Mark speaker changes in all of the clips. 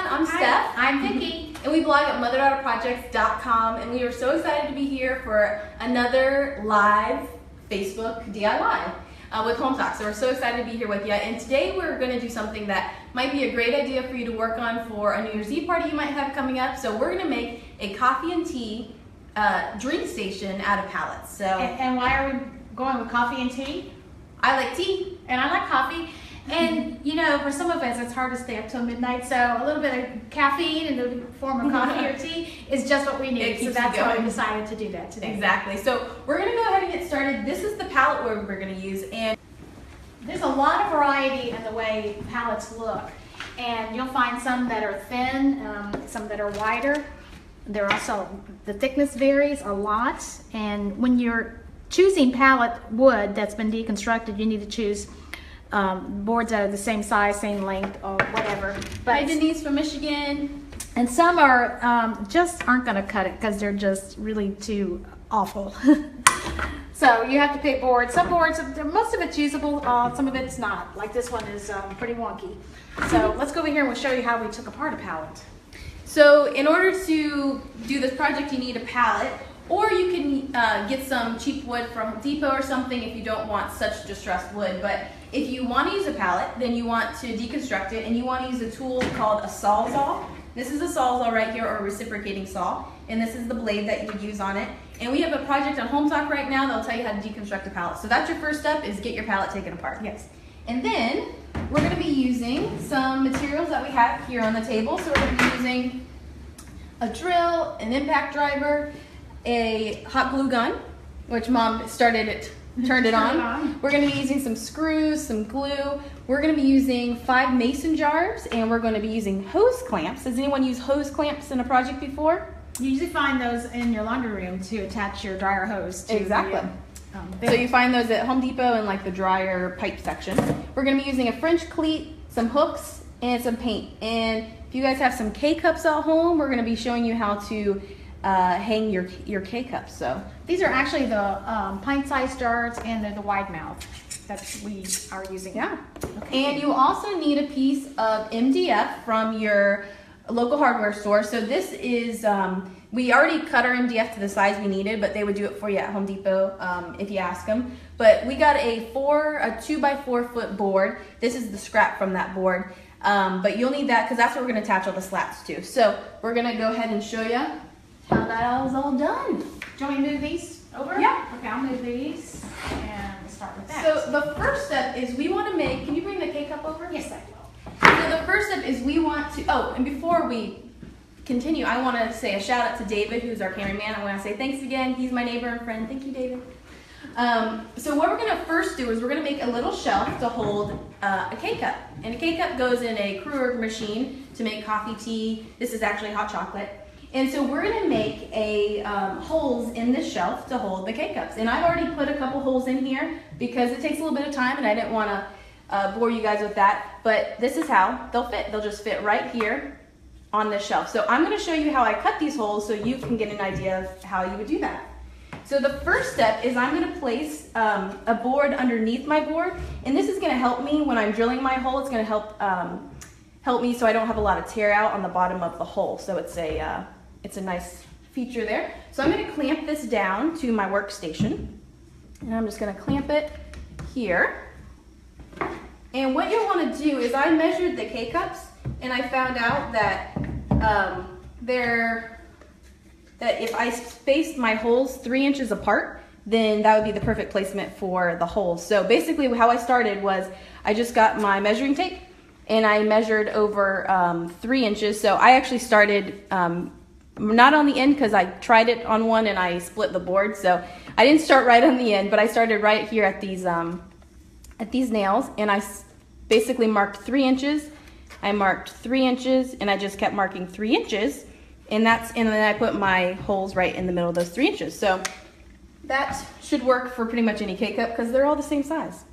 Speaker 1: everyone, I'm Steph.
Speaker 2: I'm Vicki.
Speaker 1: And we blog at motherdaughterprojects.com, and we are so excited to be here for another live Facebook DIY with Hometalk. So we're so excited to be here with you. And today we're going to do something that might be a great idea for you to work on for a New Year's Eve party you might have coming up. So we're going to make a coffee and tea drink station out of pallets. So
Speaker 2: and why are we going with coffee and tea?
Speaker 1: I like tea.
Speaker 2: And I like coffee. And you know, for some of us, it's hard to stay up till midnight. So a little bit of caffeine in the form of coffee or tea is just what we need. So that's why we decided to do that today.
Speaker 1: Exactly. So we're going to go ahead and get started. This is the pallet board we're going to use, and
Speaker 2: there's a lot of variety in the way pallets look. And you'll find some that are thin, some that are wider. There are also, the thickness varies a lot. And when you're choosing pallet wood that's been deconstructed, you need to choose boards that are the same size, same length, or whatever.
Speaker 1: But hi, Denise from Michigan.
Speaker 2: And some are just aren't going to cut it because they're just really too awful. So you have to pick boards. Some boards, most of it's usable, some of it's not. Like this one is pretty wonky. So let's go over here and we'll show you how we took apart a pallet.
Speaker 1: So in order to do this project, you need a pallet, or you can get some cheap wood from Home Depot or something if you don't want such distressed wood. But if you want to use a pallet, then you want to deconstruct it, and you want to use a tool called a sawzall. This is a sawzall right here, or a reciprocating saw, and this is the blade that you would use on it. And we have a project on Hometalk right now that'll tell you how to deconstruct a pallet. So that's your first step, is get your pallet taken apart.
Speaker 2: Yes.
Speaker 1: And then we're going to be using some materials that we have here on the table. So we're going to be using a drill, an impact driver, a hot glue gun, which Mom turned it on. We're going to be using some screws, some glue. We're going to be using 5 mason jars, and we're going to be using hose clamps. Has anyone used hose clamps in a project before?
Speaker 2: You usually find those in your laundry room to attach your dryer hose to.
Speaker 1: Exactly. So you find those at Home Depot in like the dryer pipe section. We're going to be using a French cleat, some hooks, and some paint. And if you guys have some K-cups at home, we're going to be showing you how to hang your K-cups. So
Speaker 2: these are actually the pint-sized jars, and they're the wide mouth that we are using.
Speaker 1: Yeah. Okay. And you also need a piece of MDF from your local hardware store. So this is, we already cut our MDF to the size we needed, but they would do it for you at Home Depot if you ask them. But we got a 2x4 foot board. This is the scrap from that board. But you'll need that because that's what we're going to attach all the slats to. So we're going to go ahead and show you how that is all done.
Speaker 2: Do you want me to move these over?
Speaker 1: Yeah.
Speaker 2: Okay, I'll move these and we'll start with that.
Speaker 1: So the first step is we want to make, can you bring the K-cup over?
Speaker 2: Yes, I will.
Speaker 1: So the first step is we want to, and before we continue, I want to say a shout out to David, who's our cameraman. I want to say thanks again. He's my neighbor and friend. Thank you, David. So what we're going to first do is we're going to make a little shelf to hold a K-cup. And a K-cup goes in a Kruger machine to make coffee, tea. This is actually hot chocolate. And so we're going to make holes in this shelf to hold the K-cups. And I've already put a couple holes in here because it takes a little bit of time and I didn't want to bore you guys with that. But this is how they'll fit. They'll just fit right here on this shelf. So I'm going to show you how I cut these holes so you can get an idea of how you would do that. So the first step is I'm going to place a board underneath my board. And this is going to help me when I'm drilling my hole. It's going to help me so I don't have a lot of tear out on the bottom of the hole. So it's a nice feature there. So I'm going to clamp this down to my workstation. And I'm just going to clamp it here. And what you'll want to do is I measured the K-cups and I found out that if I spaced my holes 3 inches apart, then that would be the perfect placement for the holes. So basically how I started was I just got my measuring tape and I measured over 3 inches. So I actually started not on the end because I tried it on one and I split the board. So I didn't start right on the end, but I started right here at these nails, and I basically marked 3 inches. I marked 3 inches, and I just kept marking 3 inches, and then I put my holes right in the middle of those 3 inches. So that should work for pretty much any K-cup because they're all the same size.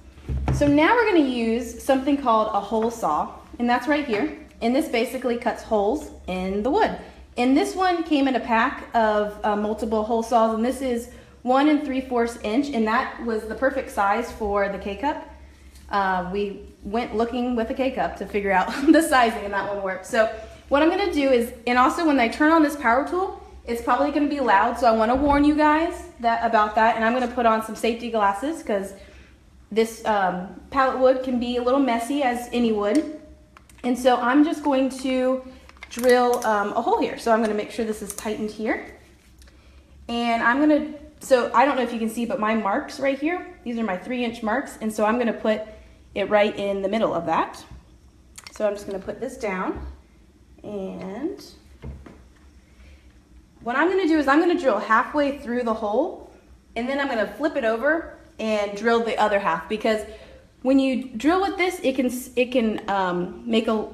Speaker 1: So now we're going to use something called a hole saw, and that's right here. And this basically cuts holes in the wood. And this one came in a pack of multiple hole saws, and this is 1 3/4 inch, and that was the perfect size for the K-cup. We went looking with a K-cup to figure out the sizing, and that one worked. So what I'm gonna do is, and also when I turn on this power tool, it's probably gonna be loud, so I wanna warn you guys about that, and I'm gonna put on some safety glasses because this pallet wood can be a little messy as any wood. And so I'm just going to drill a hole here. So I'm gonna make sure this is tightened here. And so I don't know if you can see, but my marks right here, these are my 3-inch marks. And so I'm gonna put it right in the middle of that. So I'm just gonna put this down. And what I'm gonna do is I'm gonna drill halfway through the hole, and then I'm gonna flip it over and drill the other half, because when you drill with this, it can make a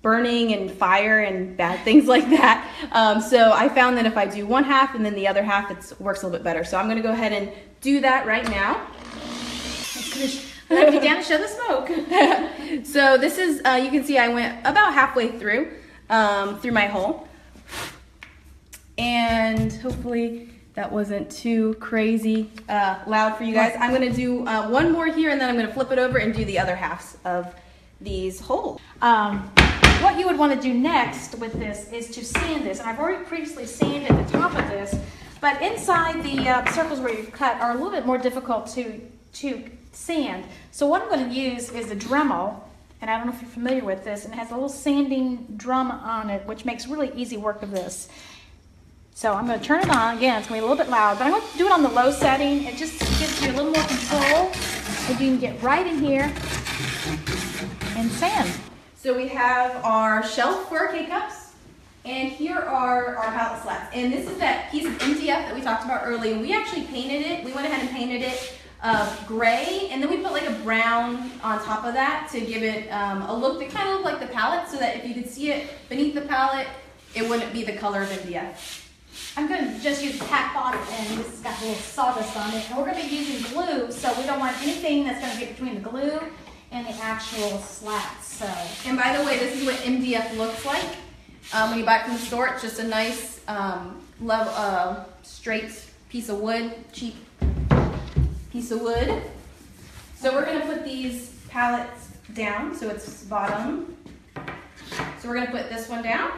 Speaker 1: burning and fire and bad things like that. So I found that if I do one half and then the other half, it works a little bit better. So I'm gonna go ahead and do that right now.
Speaker 2: Let me down to show the smoke.
Speaker 1: So this is, you can see I went about halfway through my hole. And hopefully that wasn't too crazy loud for you guys. I'm gonna do one more here, and then I'm gonna flip it over and do the other halves of these holes.
Speaker 2: What you would want to do next with this is to sand this. And I've already previously sanded the top of this, but inside the circles where you've cut are a little bit more difficult to sand. So what I'm going to use is a Dremel, and I don't know if you're familiar with this, and it has a little sanding drum on it, which makes really easy work of this. So I'm going to turn it on. Again, it's going to be a little bit loud, but I'm going to do it on the low setting. It just gives you a little more control, and you can get right in here and sand.
Speaker 1: So we have our shelf for our K-cups, and here are our pallet slats. And this is that piece of MDF that we talked about earlier. And we actually painted it. We went ahead and painted it gray, and then we put like a brown on top of that to give it a look that kind of looked like the pallet, so that if you could see it beneath the pallet, it wouldn't be the color of MDF.
Speaker 2: I'm going to just use tack bottom, and this has got a little sawdust on it. And we're going to be using glue, so we don't want anything that's going to get between the glue and the actual slats. So.
Speaker 1: And by the way, this is what MDF looks like. When you buy it from the store, it's just a nice, straight piece of wood, cheap piece of wood. So we're going to put these pallets down, so it's bottom. So we're going to put this one down.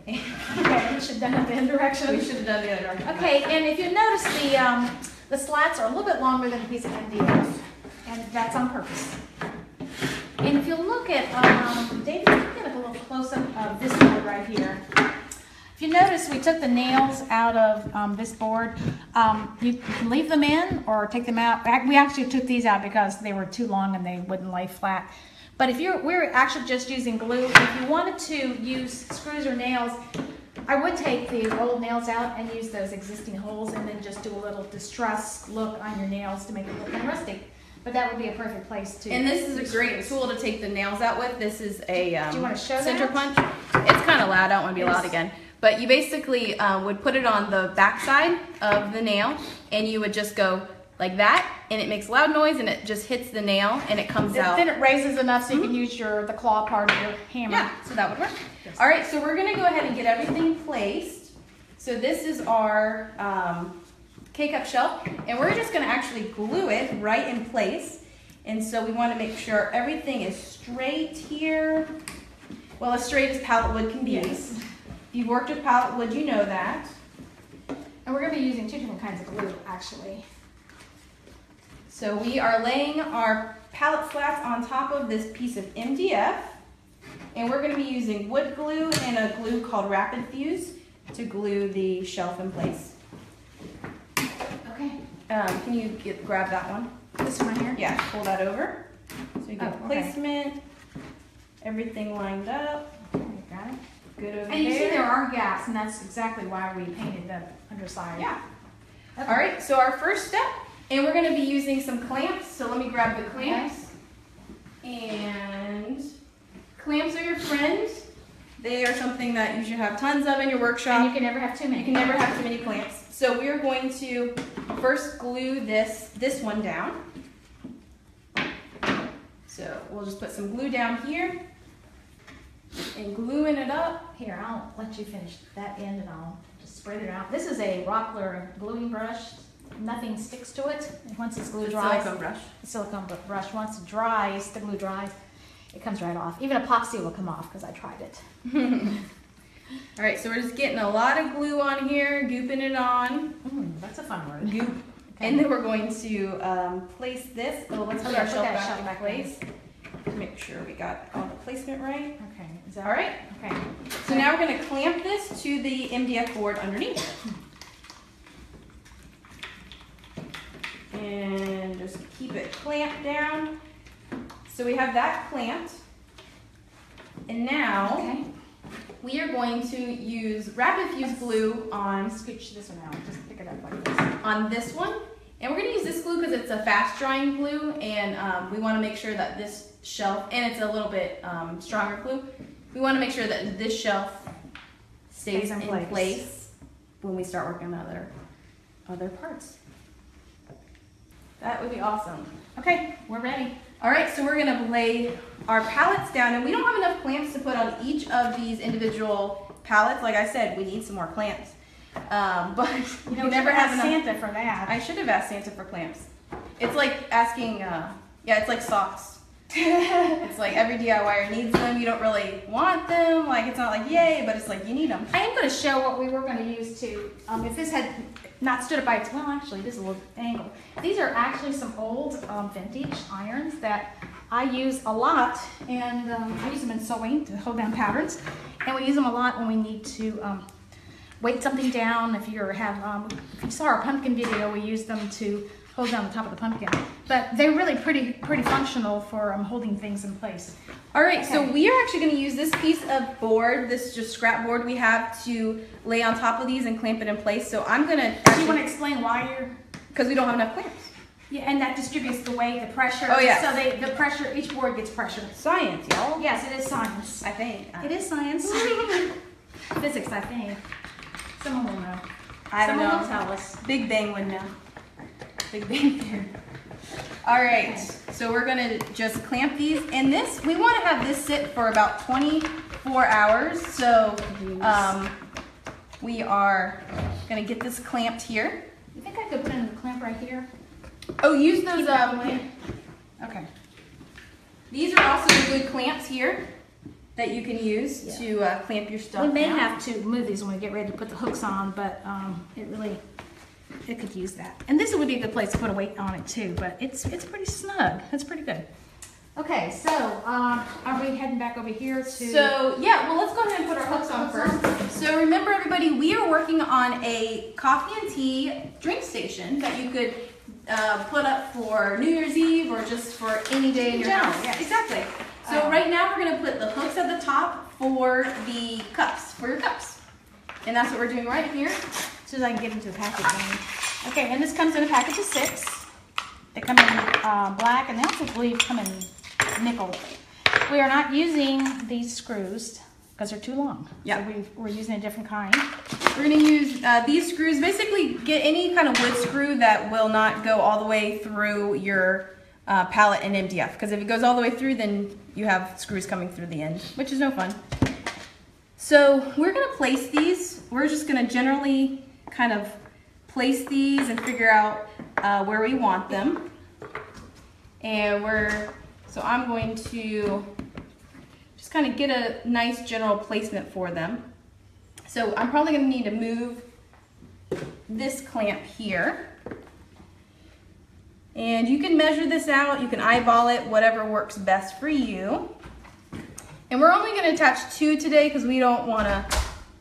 Speaker 2: Okay, we should have done it the other direction.
Speaker 1: We should have done the other direction.
Speaker 2: Okay, and if you notice, the slats are a little bit longer than a piece of MDF, and that's on purpose. And if you look at, David, you can get a little close-up of this board right here. If you notice, we took the nails out of this board. You can leave them in or take them out. We actually took these out because they were too long and they wouldn't lay flat. But if we're actually just using glue, if you wanted to use screws or nails, I would take the old nails out and use those existing holes and then just do a little distress look on your nails to make it look kind of rustic. But that would be a perfect place to.
Speaker 1: And this is a great tool to take the nails out with. This is a
Speaker 2: do you want to show
Speaker 1: center
Speaker 2: that?
Speaker 1: punch. It's kind of loud. I don't want to be loud again. But you basically would put it on the back side of the nail, and you would just go like that, and it makes loud noise, and it just hits the nail, and it comes out.
Speaker 2: Then it raises enough so you can use the claw part of your hammer.
Speaker 1: Yeah, so that would work. Yes. All right, so we're going to go ahead and get everything placed. So this is our K-cup shelf, and we're just going to actually glue it right in place. And so we want to make sure everything is straight here. Well, as straight as pallet wood can be.
Speaker 2: Yes.
Speaker 1: If you've worked with pallet wood, you know that.
Speaker 2: And we're going to be using 2 different kinds of glue, actually.
Speaker 1: So we are laying our pallet slats on top of this piece of MDF, and we're going to be using wood glue and a glue called Rapid Fuse to glue the shelf in place.
Speaker 2: Okay.
Speaker 1: Can you grab that one?
Speaker 2: This one here?
Speaker 1: Yeah, pull that over. So you get
Speaker 2: okay.
Speaker 1: placement, everything lined up.
Speaker 2: You got it.
Speaker 1: Good over there.
Speaker 2: And you see there are gaps, and that's exactly why we painted the underside.
Speaker 1: Yeah.
Speaker 2: Okay.
Speaker 1: All right, so our first step, and we're going to be using some clamps. So let me grab the clamps. Okay. And clamps are your friends. They are something that you should have tons of in your workshop.
Speaker 2: And you can never have too many.
Speaker 1: You can never have too many clamps. So we are going to first glue this one down. So we'll just put some glue down here and gluing it up.
Speaker 2: Here, I'll let you finish that end and I'll just spread it out. This is a Rockler gluing brush. Nothing sticks to it. Once it's glue dries.
Speaker 1: Silicone brush.
Speaker 2: Silicone brush. Once it dries, the glue dries, it comes right off. Even epoxy will come off because I tried it.
Speaker 1: All right, so we're just getting a lot of glue on here, gooping it on.
Speaker 2: That's a fun word.
Speaker 1: Goop. Okay. And then we're going to place this. Oh, let's put our shelf back in place. Make sure we got all the placement right.
Speaker 2: Okay. Is that
Speaker 1: all right?
Speaker 2: Okay.
Speaker 1: So now we're going to clamp this to the MDF board underneath. And just keep it clamped down. So we have that clamped. And now we are going to use rapid fuse glue on,
Speaker 2: scooch this one out, just pick it up like this.
Speaker 1: On this one. And we're going to use this glue because it's a fast drying glue, and we want to make sure that this shelf, and it's a little bit stronger glue, we want to make sure that this shelf stays in place when we start working on other parts. That would be awesome.
Speaker 2: Okay, we're ready.
Speaker 1: All right, so we're gonna lay our pallets down, and we don't have enough clamps to put on each of these individual pallets. Like I said, we need some more clamps. But
Speaker 2: you never have Santa for that.
Speaker 1: I should have asked Santa for clamps. It's like asking, yeah, it's like socks. It's like every DIYer needs them. You don't really want them. Like, it's not like yay, but it's like you need them.
Speaker 2: I am going to show what we were going to use to, if this had not stood up by its, well, actually, this is a little angle. These are actually some old vintage irons that I use a lot, and I use them in sewing to hold down patterns, and we use them a lot when we need to weight something down. If you saw our pumpkin video, we use them to hold down the top of the pumpkin. But they're really pretty functional for holding things in place.
Speaker 1: All right, so we are actually going to use this piece of board, this just scrap board we have, to lay on top of these and clamp it in place. So I'm going to...
Speaker 2: Do you want to explain why you're...
Speaker 1: Because we don't have enough clamps.
Speaker 2: Yeah, and that distributes the weight, the pressure.
Speaker 1: Oh, yeah.
Speaker 2: So the pressure, each board gets pressure.
Speaker 1: Science, y'all.
Speaker 2: Yes, it is science.
Speaker 1: I think.
Speaker 2: It is science. Physics, I think. Someone will know.
Speaker 1: I don't know.
Speaker 2: Someone will tell us.
Speaker 1: Big Bang would know. Big Bang Theory. All right, so we're gonna just clamp these, and this, we want to have this sit for about 24 hours. So we are gonna get this clamped here.
Speaker 2: You think I could put in the clamp right here?
Speaker 1: Oh, use those. Okay. These are also good clamps here that you can use to clamp your stuff.
Speaker 2: We may have to move these when we get ready to put the hooks on, but it could use that. And this would be a good place to put a weight on it too, but it's pretty snug. That's pretty good. Okay, so are we heading back over here to...
Speaker 1: So, yeah, well, let's go ahead and put our hooks on first. So remember, everybody, we are working on a coffee and tea drink station that you could put up for New Year's Eve or just for any day in your house.
Speaker 2: Yes.
Speaker 1: Exactly. So right now we're going to put the hooks at the top for the cups, for your cups. And that's what we're doing right here.
Speaker 2: As soon as I can get into the packaging. Okay, and this comes in a package of 6. They come in black, and they also believe come in nickel. We are not using these screws because they're too long.
Speaker 1: Yeah.
Speaker 2: So we're using a different kind.
Speaker 1: We're going to use these screws. Basically, get any kind of wood screw that will not go all the way through your pallet and MDF. Because if it goes all the way through, then you have screws coming through the end, which is no fun. So we're going to place these. We're just going to generally kind of place these and figure out where we want them. And so I'm going to just kind of get a nice general placement for them. So I'm probably going to need to move this clamp here. And you can measure this out, you can eyeball it, whatever works best for you. And we're only going to attach 2 today because we don't want to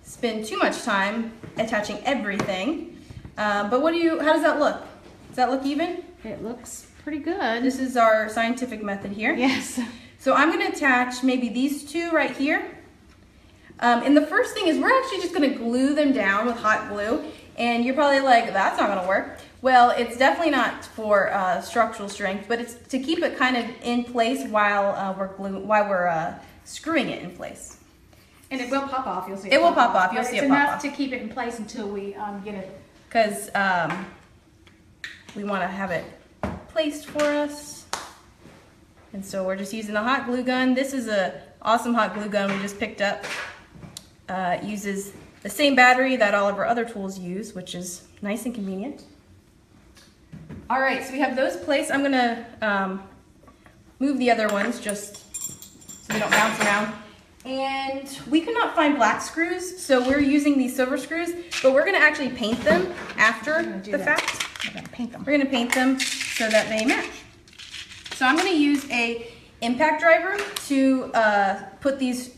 Speaker 1: spend too much time attaching everything. But how does that look? Does that look even?
Speaker 2: It looks pretty good.
Speaker 1: This is our scientific method here.
Speaker 2: Yes.
Speaker 1: So I'm going to attach maybe these 2 right here. And the first thing is we're actually just going to glue them down with hot glue. And you're probably like, that's not going to work. Well, it's definitely not for structural strength, but it's to keep it kind of in place while we're screwing it in place.
Speaker 2: And it will pop off. You'll see.
Speaker 1: It will pop off. You'll see it pop off.
Speaker 2: It's enough to keep it in place until we get it.
Speaker 1: Because we want to have it placed for us. And so we're just using the hot glue gun. This is an awesome hot glue gun we just picked up. It uses the same battery that all of our other tools use, which is nice and convenient. All right, so we have those placed. I'm going to move the other ones just so they don't bounce around. And we could not find black screws, so we're using these silver screws, but we're gonna actually paint them after the fact.
Speaker 2: We're gonna paint them.
Speaker 1: We're gonna paint them so that they match. So I'm gonna use a impact driver to put these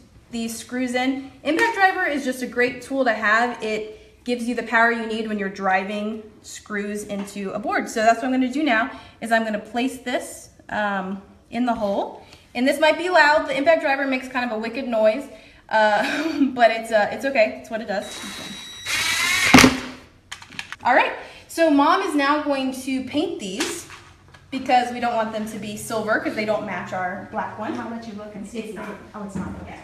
Speaker 1: screws in. Impact driver is just a great tool to have. It gives you the power you need when you're driving screws into a board. So that's what I'm gonna do now, is I'm gonna place this in the hole. And this might be loud. The impact driver makes kind of a wicked noise, but it's okay. It's what it does. All right, so Mom is now going to paint these because we don't want them to be silver because they don't match our black one.
Speaker 2: I'll let you look and see.
Speaker 1: It's not.
Speaker 2: Oh, it's not. Okay.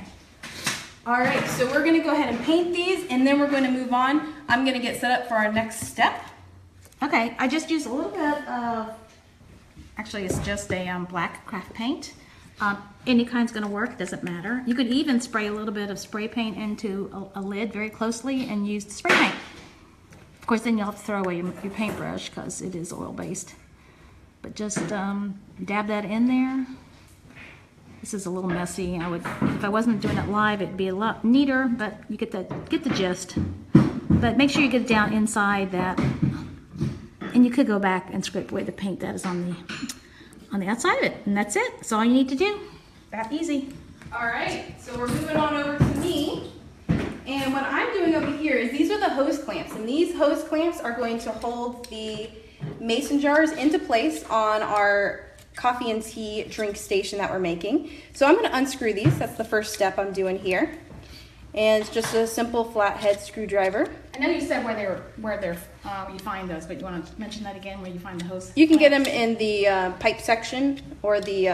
Speaker 1: All right, so we're gonna go ahead and paint these, and then we're gonna move on. I'm gonna get set up for our next step.
Speaker 2: Okay, I just used a little bit of, actually it's just a black craft paint. Any kind's gonna work, doesn't matter. You could even spray a little bit of spray paint into a lid very closely and use the spray paint. Of course, then you'll have to throw away your paintbrush because it is oil-based. But just dab that in there. This is a little messy. If I wasn't doing it live, it'd be a lot neater, but you get the gist. But make sure you get it down inside that. And you could go back and scrape away the paint that is on the outside of it, and that's it. That's all you need to do. That easy.
Speaker 1: All right, so we're moving on over to me. And what I'm doing over here is these are the hose clamps, and these hose clamps are going to hold the mason jars into place on our coffee and tea drink station that we're making. So I'm gonna unscrew these. That's the first step I'm doing here. And it's just a simple flathead screwdriver.
Speaker 2: I know you said where you find those, but you want to mention that again, where you find the hose?
Speaker 1: You can get them in the pipe section or the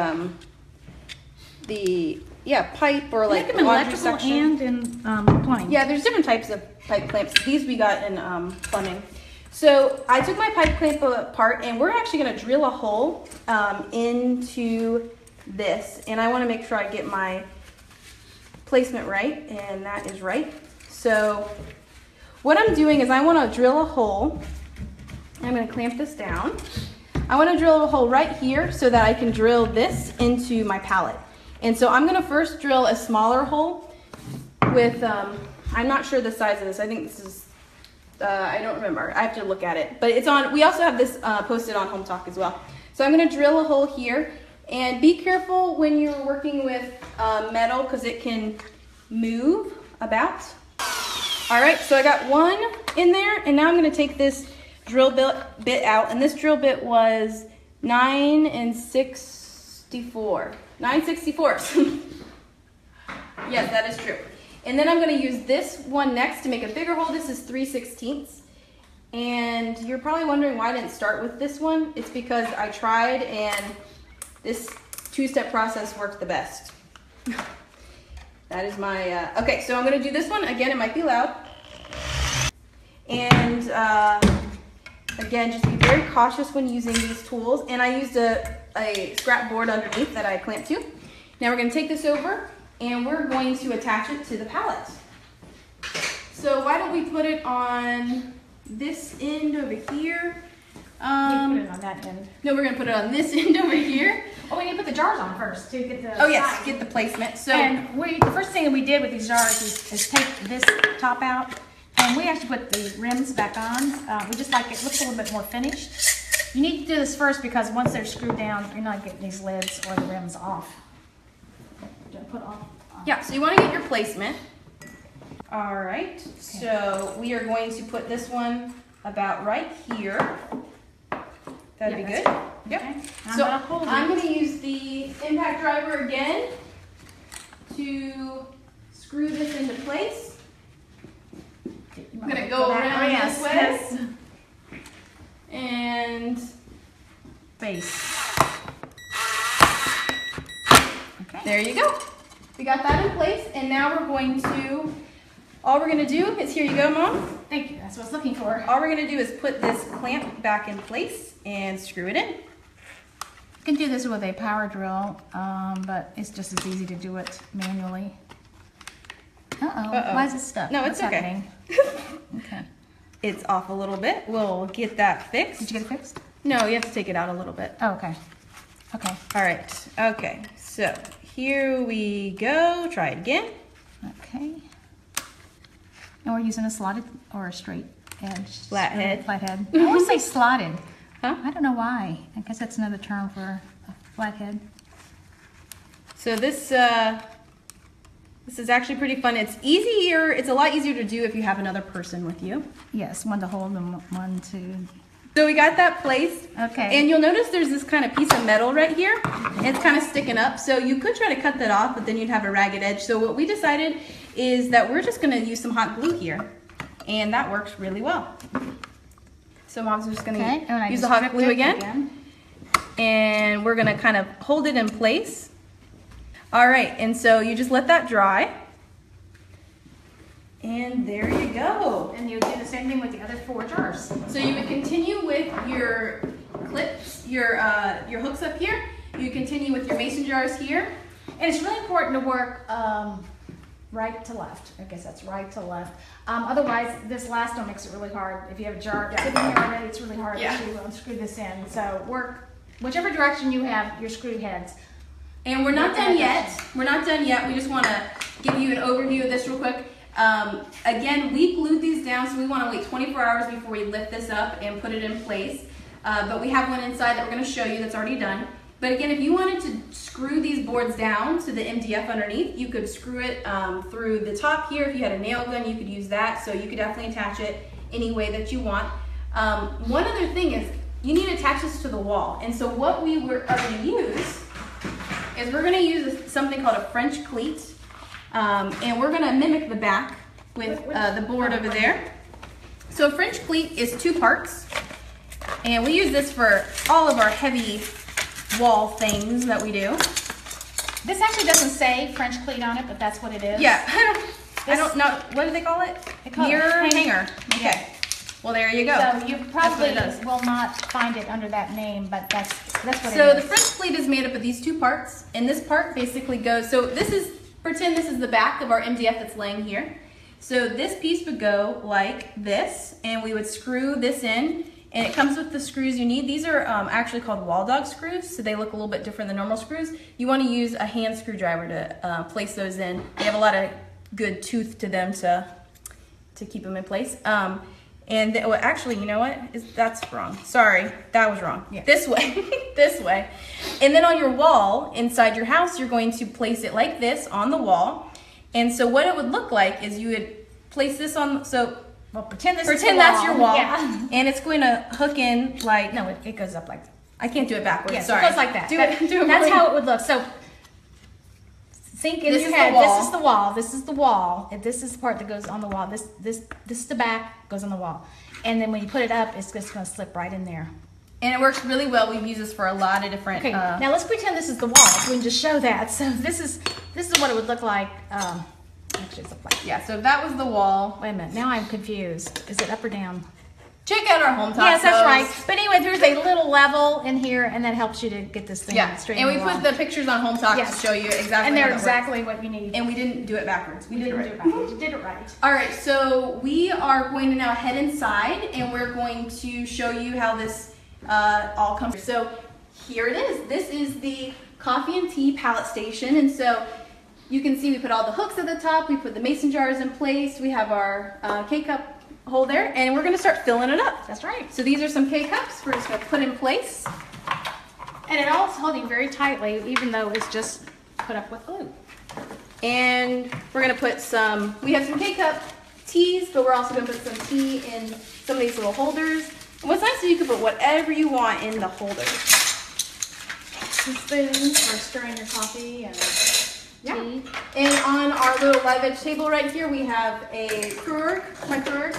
Speaker 1: pipe or like
Speaker 2: them in
Speaker 1: laundry
Speaker 2: electrical
Speaker 1: section.
Speaker 2: and in plumbing.
Speaker 1: Yeah, there's different types of pipe clamps. These we got in plumbing. So I took my pipe clamp apart, and we're actually going to drill a hole into this. And I want to make sure I get my placement right, and that is right. So what I'm doing is I want to drill a hole. I'm going to clamp this down. I want to drill a hole right here so that I can drill this into my pallet. And so I'm going to first drill a smaller hole with, I'm not sure the size of this. I think this is, I don't remember. I have to look at it. But it's on, we also have this posted on Hometalk as well. So I'm going to drill a hole here. And be careful when you're working with metal because it can move about. All right, so I got one in there, and now I'm going to take this drill bit out, and this drill bit was 9 6/64. 9/64. Yes, that is true. And then I'm going to use this one next to make a bigger hole. This is 3/16. And you're probably wondering why I didn't start with this one. It's because I tried, and this two-step process worked the best. That is my, okay, so I'm gonna do this one. Again, it might be loud. And again, just be very cautious when using these tools. And I used a scrap board underneath that I clamped to. Now we're gonna take this over, and we're going to attach it to the pallet. So why don't we put it on this end over here?
Speaker 2: You put it on that end.
Speaker 1: No, we're gonna put it on this end over here.
Speaker 2: Oh, we need to put the jars on first to get the
Speaker 1: Oh yes,
Speaker 2: size.
Speaker 1: get the placement. So
Speaker 2: And the first thing that we did with these jars is take this top out, and we actually put the rims back on. We just like it looks a little bit more finished. You need to do this first because once they're screwed down, you're not getting these lids or the rims off. Put off.
Speaker 1: yeah, so you want to get your placement. All right, so we are going to put this one about right here. That'd be good. Yep.
Speaker 2: Okay.
Speaker 1: So I'm going to use the impact driver again to screw this into place. I'm going to go around this way.
Speaker 2: Yes.
Speaker 1: And
Speaker 2: Base. Okay.
Speaker 1: there you go. We got that in place, and now we're going to, all we're going to do is, here you go, Mom.
Speaker 2: Thank you. That's what I was looking for.
Speaker 1: All we're going to do is put this clamp back in place and screw it in.
Speaker 2: You can do this with a power drill, but it's just as easy to do it manually. Why is it stuck?
Speaker 1: No, it's
Speaker 2: What's
Speaker 1: okay.
Speaker 2: happening? Okay.
Speaker 1: It's off a little bit. We'll get that fixed.
Speaker 2: Did you get it fixed?
Speaker 1: No, you have to take it out a little bit.
Speaker 2: Oh, okay. Okay.
Speaker 1: All right. Okay. So here we go. Try it again.
Speaker 2: Okay. And we're using a slotted or a straight edge.
Speaker 1: Flathead.
Speaker 2: Flathead. I always say slotted.
Speaker 1: Huh?
Speaker 2: I don't know why. I guess that's another term for a flathead.
Speaker 1: So this is actually pretty fun. It's easier. It's a lot easier to do if you have another person with you.
Speaker 2: Yes, one to hold and one to...
Speaker 1: So we got that placed.
Speaker 2: Okay.
Speaker 1: And you'll notice there's this kind of piece of metal right here. And it's kind of sticking up. So you could try to cut that off, but then you'd have a ragged edge. So what we decided is that we're just going to use some hot glue here. And that works really well. So Mom's just going to use the hot glue again. And we're going to kind of hold it in place. All right, and so you just let that dry. And there you go.
Speaker 2: And you do the same thing with the other 4 jars.
Speaker 1: So you would continue with your clips, your hooks up here. You continue with your mason jars here.
Speaker 2: And it's really important to work right to left. I guess that's right to left. Otherwise, this last one makes it really hard. If you have a jar sitting here already, it's really hard to unscrew this in. So work whichever direction you have your screw heads.
Speaker 1: And we're not done yet. We're not done yet. We just want to give you an overview of this real quick. Again, we glued these down, so we want to wait 24 hours before we lift this up and put it in place. But we have one inside that we're going to show you that's already done. But again, if you wanted to screw these boards down to the MDF underneath, you could screw it through the top here. If you had a nail gun, you could use that. So you could definitely attach it any way that you want. One other thing is you need to attach this to the wall. And so what we are going to use is we're going to use something called a French cleat. And we're going to mimic the back with the board over there. So a French cleat is 2 parts. And we use this for all of our heavy wall things that we do.
Speaker 2: This actually doesn't say French cleat on it, but that's what it is.
Speaker 1: Yeah, I don't know. What do they call it? Mirror hanger. Okay. Well, there you go.
Speaker 2: So you probably will not find it under that name, but that's what it is.
Speaker 1: So the French cleat is made up of these 2 parts, and this part basically goes, so this is, pretend this is the back of our MDF that's laying here. So this piece would go like this, and we would screw this in, and it comes with the screws you need. These are actually called wall dog screws, so they look a little bit different than normal screws. You want to use a hand screwdriver to place those in. They have a lot of good tooth to them to keep them in place. And well, actually, you know what? That's wrong. Sorry, that was wrong. Yeah. This way, this way. And then on your wall inside your house, you're going to place it like this on the wall. And so what it would look like is you would place this on, so
Speaker 2: well, pretend that's
Speaker 1: your wall. Yeah. And it's going to hook in like,
Speaker 2: no, it goes up like that.
Speaker 1: I can't do it backwards.
Speaker 2: Yes,
Speaker 1: sorry.
Speaker 2: It goes like that. That's how it would look. So think in your head, this is the wall, this is the wall, and this is the part that goes on the wall. This is the back, goes on the wall. And then when you put it up, it's just going to slip right in there.
Speaker 1: And it works really well. We've used this for a lot of different...
Speaker 2: Okay, now let's pretend this is the wall. We can just show that. So this is what it would look like. Actually, it's up like...
Speaker 1: Yeah, so that was the wall.
Speaker 2: Wait a minute, now I'm confused. Is it up or down?
Speaker 1: Check out our Hometalk.
Speaker 2: Yes, that's right. But anyway, there's a little level in here, and that helps you to get this thing straight.
Speaker 1: And we put the pictures on Hometalk to show you exactly.
Speaker 2: And they're exactly what you need.
Speaker 1: And we didn't do it backwards. We did it right.
Speaker 2: You did it right.
Speaker 1: All right, so we are going to now head inside, and we're going to show you how this all comes. So here it is. This is the coffee and tea pallet station, and so you can see we put all the hooks at the top. We put the mason jars in place. We have our K-cup holder, and we're going to start filling it up.
Speaker 2: That's right.
Speaker 1: So these are some K-cups we're just going to put in place.
Speaker 2: And it all is holding very tightly, even though it's just put up with glue.
Speaker 1: And we're going to put some, we have some K-cup teas, but we're also going to put some tea in some of these little holders. And what's nice is you can put whatever you want in the holders.
Speaker 2: Some spoons for stirring your coffee and tea.
Speaker 1: And on our little live edge table right here, we have a my Keurig,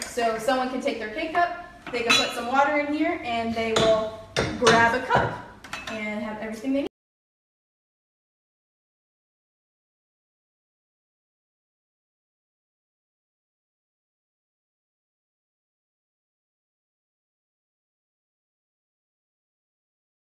Speaker 1: so someone can take their K-cup, they can put some water in here, and they will grab a cup and have everything they need.